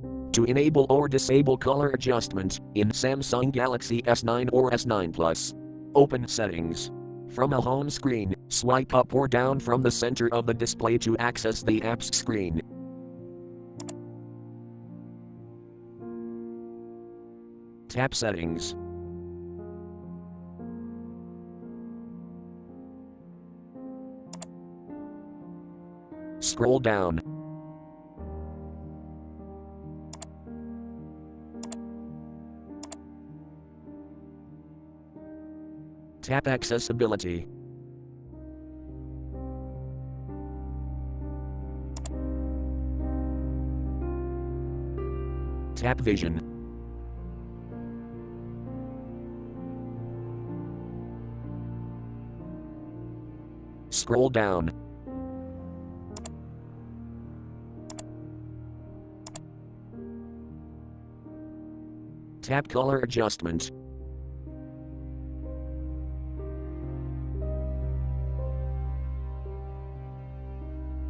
To enable or disable color adjustment in Samsung Galaxy S9 or S9 Plus, open Settings. From a home screen, swipe up or down from the center of the display to access the apps screen. Tap Settings. Scroll down. Tap Accessibility. Tap Vision. Scroll down. Tap Color Adjustment.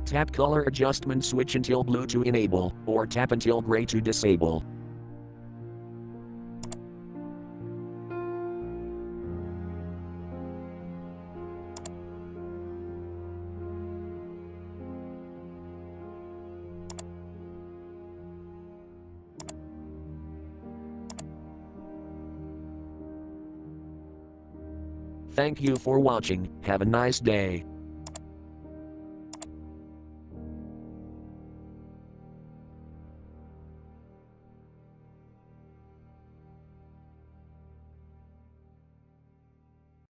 Tap Color Adjustment switch until blue to enable, or tap until gray to disable. Thank you for watching. Have a nice day.